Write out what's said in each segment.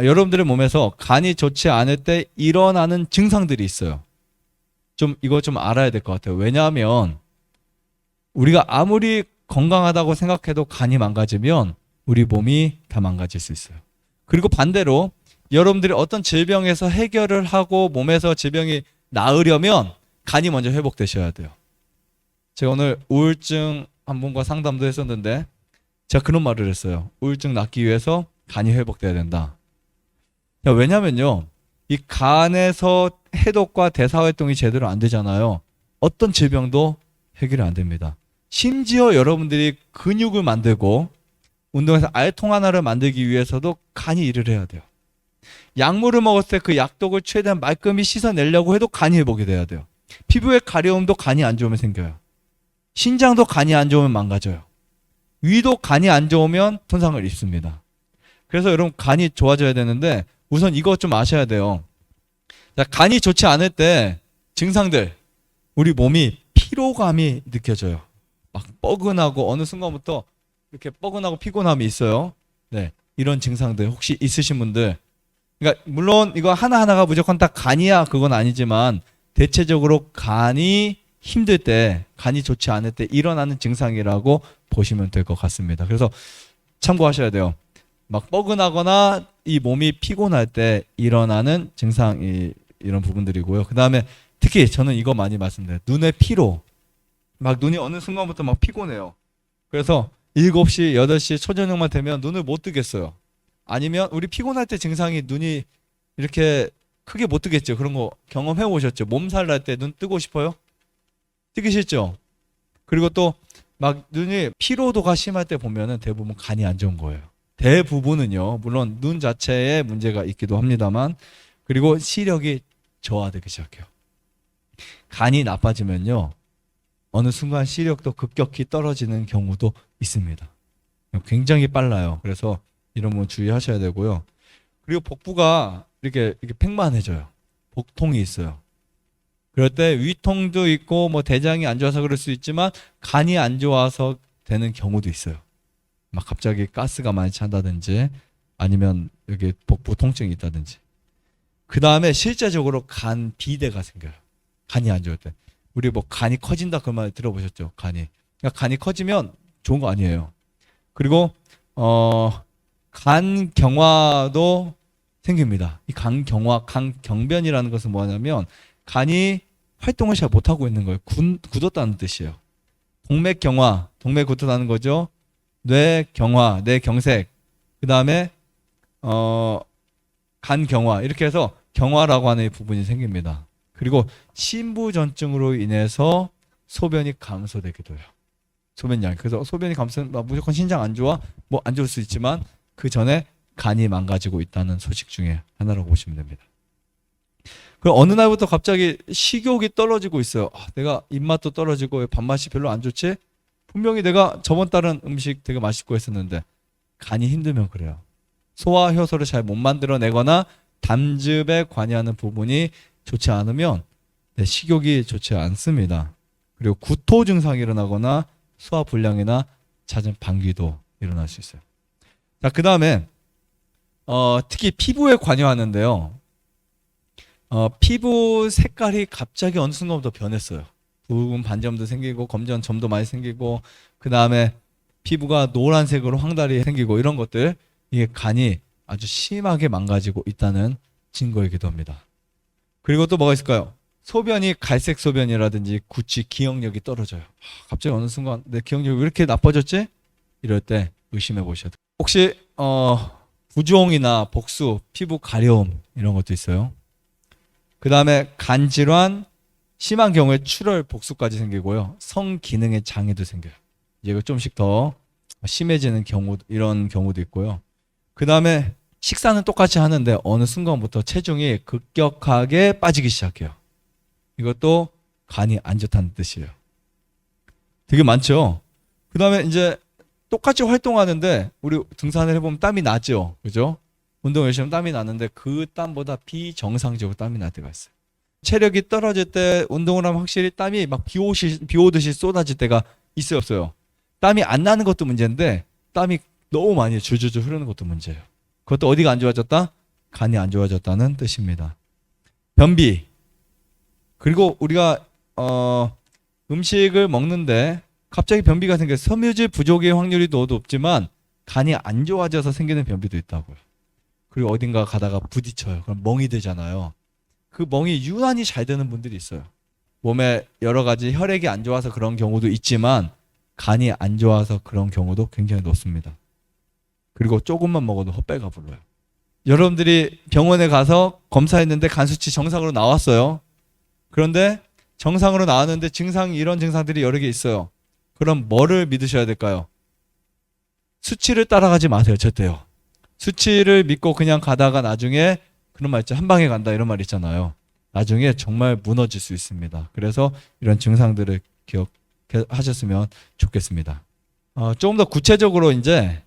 여러분들의 몸에서 간이 좋지 않을 때 일어나는 증상들이 있어요. 이거 좀 알아야 될 것 같아요. 왜냐하면 우리가 아무리 건강하다고 생각해도 간이 망가지면 우리 몸이 다 망가질 수 있어요. 그리고 반대로 여러분들이 어떤 질병에서 해결을 하고 몸에서 질병이 나으려면 간이 먼저 회복되셔야 돼요. 제가 오늘 우울증 한 분과 상담도 했었는데 제가 그런 말을 했어요. 우울증 낫기 위해서 간이 회복돼야 된다. 왜냐면요, 이 간에서 해독과 대사활동이 제대로 안 되잖아요. 어떤 질병도 해결이 안 됩니다. 심지어 여러분들이 근육을 만들고 운동에서 알통 하나를 만들기 위해서도 간이 일을 해야 돼요. 약물을 먹었을 때 그 약독을 최대한 말끔히 씻어내려고 해도 간이 회복이 돼야 돼요. 피부의 가려움도 간이 안 좋으면 생겨요. 신장도 간이 안 좋으면 망가져요. 위도 간이 안 좋으면 손상을 입습니다. 그래서 여러분 간이 좋아져야 되는데 우선 이거 좀 아셔야 돼요. 자, 간이 좋지 않을 때 증상들, 우리 몸이 피로감이 느껴져요. 막 뻐근하고 어느 순간부터 이렇게 뻐근하고 피곤함이 있어요. 네, 이런 증상들 혹시 있으신 분들, 그러니까 물론 이거 하나하나가 무조건 다 간이야 그건 아니지만 대체적으로 간이 힘들 때, 간이 좋지 않을 때 일어나는 증상이라고 보시면 될 것 같습니다. 그래서 참고하셔야 돼요. 막 뻐근하거나 이 몸이 피곤할 때 일어나는 증상이 이런 부분들이고요. 그 다음에 특히 저는 이거 많이 말씀드려요. 눈의 피로. 막 눈이 어느 순간부터 막 피곤해요. 그래서 7시, 8시 초저녁만 되면 눈을 못 뜨겠어요. 아니면 우리 피곤할 때 증상이 눈이 이렇게 크게 못 뜨겠죠. 그런 거 경험해 보셨죠? 몸살 날 때 눈 뜨고 싶어요? 뜨기 싫죠? 그리고 또 막 눈이 피로도가 심할 때 보면은 대부분 간이 안 좋은 거예요. 대부분은요. 물론 눈 자체에 문제가 있기도 합니다만, 그리고 시력이 저하되기 시작해요. 간이 나빠지면요, 어느 순간 시력도 급격히 떨어지는 경우도 있습니다. 굉장히 빨라요. 그래서 이런 부분 주의하셔야 되고요. 그리고 복부가 이렇게 팽만해져요. 복통이 있어요. 그럴 때 위통도 있고 뭐 대장이 안 좋아서 그럴 수 있지만 간이 안 좋아서 되는 경우도 있어요. 막 갑자기 가스가 많이 찬다든지 아니면 여기 복부 통증이 있다든지. 그 다음에 실제적으로 간 비대가 생겨요. 간이 안 좋을 때. 우리 뭐 간이 커진다 그 말 들어보셨죠? 간이. 그러니까 간이 커지면 좋은 거 아니에요. 그리고 간경화도 생깁니다. 이 간경화, 간경변이라는 것은 뭐냐면 간이 활동을 잘 못하고 있는 거예요. 굳었다는 뜻이에요. 동맥경화, 동맥 굳었다는 거죠. 뇌경화, 뇌경색, 그 다음에 간경화, 이렇게 해서 경화라고 하는 부분이 생깁니다. 그리고 심부전증으로 인해서 소변이 감소되기도 해요. 소변량. 그래서 소변이 감소는 무조건 신장 안 좋아? 뭐 안 좋을 수 있지만 그 전에 간이 망가지고 있다는 소식 중에 하나라고 보시면 됩니다. 그럼 어느 날부터 갑자기 식욕이 떨어지고 있어요. 내가 입맛도 떨어지고 밥맛이 별로 안 좋지? 분명히 내가 저번 달은 음식 되게 맛있고 했었는데 간이 힘들면 그래요. 소화 효소를 잘 못 만들어내거나 담즙에 관여하는 부분이 좋지 않으면 식욕이 좋지 않습니다. 그리고 구토 증상이 일어나거나 소화 불량이나 잦은 방귀도 일어날 수 있어요. 자, 그 다음에 특히 피부에 관여하는데요. 피부 색깔이 갑자기 어느 순간부터 변했어요. 붉은 반점도 생기고 검정 점도 많이 생기고 그 다음에 피부가 노란색으로 황달이 생기고 이런 것들, 이게 간이 아주 심하게 망가지고 있다는 증거이기도 합니다. 그리고 또 뭐가 있을까요? 소변이 갈색 소변이라든지 구취, 기억력이 떨어져요. 갑자기 어느 순간 내 기억력이 왜 이렇게 나빠졌지? 이럴 때 의심해 보셔야 돼요. 혹시 부종이나 복수, 피부 가려움 이런 것도 있어요. 그 다음에 간질환, 심한 경우에 출혈, 복수까지 생기고요. 성기능의 장애도 생겨요. 이거 좀씩 더 심해지는 경우, 이런 경우도 있고요. 그 다음에 식사는 똑같이 하는데 어느 순간부터 체중이 급격하게 빠지기 시작해요. 이것도 간이 안 좋다는 뜻이에요. 되게 많죠? 그 다음에 이제 똑같이 활동하는데 우리 등산을 해보면 땀이 나죠? 그죠? 운동 열심히 하면 땀이 나는데 그 땀보다 비정상적으로 땀이 날 때가 있어요. 체력이 떨어질 때 운동을 하면 확실히 땀이 막 비 오듯이 쏟아질 때가 있어요, 없어요? 땀이 안 나는 것도 문제인데 땀이 너무 많이 줄줄줄 흐르는 것도 문제예요. 그것도 어디가 안 좋아졌다? 간이 안 좋아졌다는 뜻입니다. 변비. 그리고 우리가 음식을 먹는데 갑자기 변비가 생겨서 섬유질 부족의 확률이 더 높지만 간이 안 좋아져서 생기는 변비도 있다고요. 그리고 어딘가 가다가 부딪혀요. 그럼 멍이 들잖아요. 그 멍이 유난히 잘 드는 분들이 있어요. 몸에 여러 가지 혈액이 안 좋아서 그런 경우도 있지만 간이 안 좋아서 그런 경우도 굉장히 높습니다. 그리고 조금만 먹어도 헛배가 불러요. 여러분들이 병원에 가서 검사했는데 간 수치 정상으로 나왔어요. 그런데 정상으로 나왔는데 증상이 이런 증상들이 여러 개 있어요. 그럼 뭐를 믿으셔야 될까요? 수치를 따라가지 마세요. 절대요. 수치를 믿고 그냥 가다가 나중에 그런 말 있죠. 한 방에 간다 이런 말 있잖아요. 나중에 정말 무너질 수 있습니다. 그래서 이런 증상들을 기억하셨으면 좋겠습니다. 조금 더 구체적으로 이제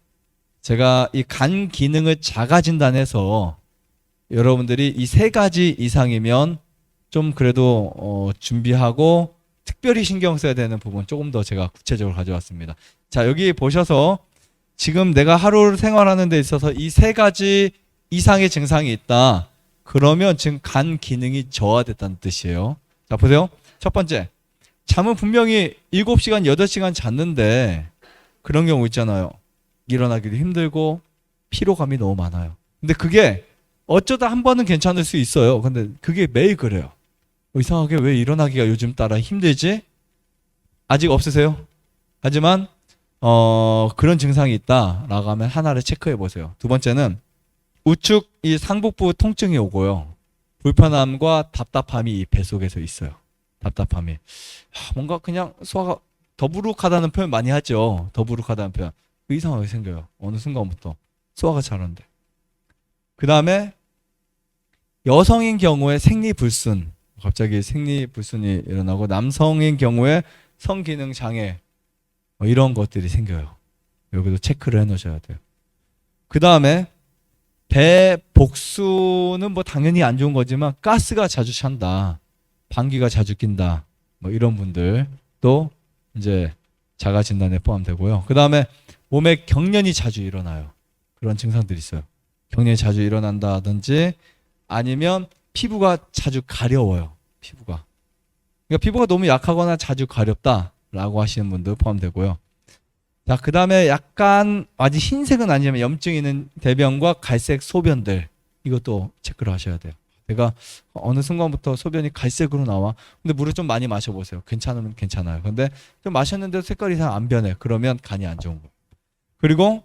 제가 이 간 기능을 자가 진단해서 여러분들이 이 세 가지 이상이면 좀 그래도 준비하고 특별히 신경 써야 되는 부분 조금 더 제가 구체적으로 가져왔습니다. 자, 여기 보셔서 지금 내가 하루를 생활하는 데 있어서 이 세 가지 이상의 증상이 있다. 그러면 지금 간 기능이 저하됐다는 뜻이에요. 자, 보세요. 첫 번째, 잠은 분명히 7시간, 8시간 잤는데 그런 경우 있잖아요. 일어나기도 힘들고 피로감이 너무 많아요. 근데 그게 어쩌다 한 번은 괜찮을 수 있어요. 근데 그게 매일 그래요. 이상하게 왜 일어나기가 요즘 따라 힘들지? 아직 없으세요? 하지만 그런 증상이 있다라고 하면 하나를 체크해 보세요. 두 번째는 우측 이 상복부 통증이 오고요. 불편함과 답답함이 이 배 속에서 있어요. 답답함이. 뭔가 그냥 소화가 더부룩하다는 표현 많이 하죠. 더부룩하다는 표현. 이상하게 생겨요. 어느 순간부터 소화가 잘 안 돼. 그 다음에 여성인 경우에 생리불순, 갑자기 생리불순이 일어나고 남성인 경우에 성기능 장애 이런 것들이 생겨요. 여기도 체크를 해놓으셔야 돼요. 그 다음에 배 복수는 뭐 당연히 안 좋은 거지만 가스가 자주 찬다, 방귀가 자주 낀다, 뭐 이런 분들도 이제 자가 진단에 포함되고요. 그 다음에 몸에 경련이 자주 일어나요. 그런 증상들이 있어요. 경련이 자주 일어난다든지 아니면 피부가 자주 가려워요. 피부가. 그러니까 피부가 너무 약하거나 자주 가렵다라고 하시는 분들 포함되고요. 자, 그 다음에 약간 아직 흰색은 아니지만 염증이 있는 대변과 갈색 소변들 이것도 체크를 하셔야 돼요. 내가 어느 순간부터 소변이 갈색으로 나와. 근데 물을 좀 많이 마셔보세요. 괜찮으면 괜찮아요. 근데 좀 마셨는데도 색깔이 잘 안 변해. 그러면 간이 안 좋은 거예요. 그리고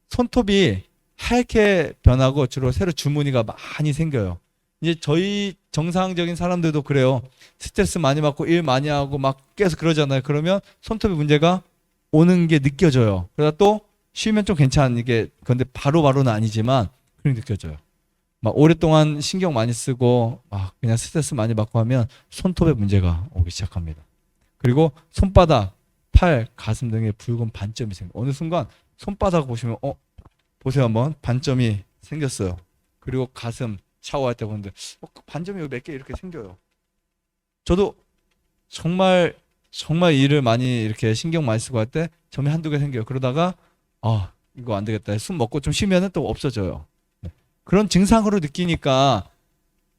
손톱이 하얗게 변하고 주로 새로 주머니가 많이 생겨요. 이제 저희 정상적인 사람들도 그래요. 스트레스 많이 받고 일 많이 하고 막 계속 그러잖아요. 그러면 손톱에 문제가 오는 게 느껴져요. 그러다 또 쉬면 좀 괜찮은 게 근데 바로바로는 아니지만 그렇게 느껴져요. 막 오랫동안 신경 많이 쓰고 막 그냥 스트레스 많이 받고 하면 손톱에 문제가 오기 시작합니다. 그리고 손바닥, 팔, 가슴 등에 붉은 반점이 생겨요. 어느 순간 손바닥 보시면 보세요 한번 반점이 생겼어요. 그리고 가슴 샤워할 때 보는데 그 반점이 몇 개 이렇게 생겨요. 저도 정말 일을 많이 이렇게 신경 많이 쓰고 할 때 점이 한두 개 생겨요. 그러다가 이거 안 되겠다. 숨 먹고 좀 쉬면은 또 없어져요. 그런 증상으로 느끼니까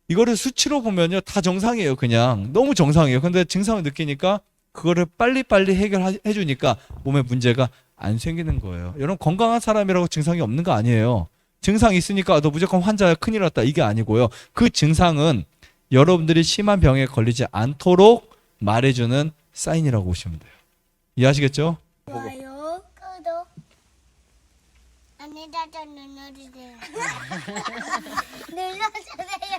이거를 수치로 보면요 다 정상이에요. 그냥 너무 정상이에요. 근데 증상을 느끼니까 그거를 빨리빨리 해결해 주니까 몸에 문제가 안 생기는 거예요. 여러분 건강한 사람이라고 증상이 없는 거 아니에요. 증상이 있으니까 너 무조건 환자야 큰일 났다 이게 아니고요. 그 증상은 여러분들이 심한 병에 걸리지 않도록 말해주는 사인이라고 보시면 돼요. 이해하시겠죠? 좋아요, 구독, 안내자전 눌러주세요. 눌러주세요.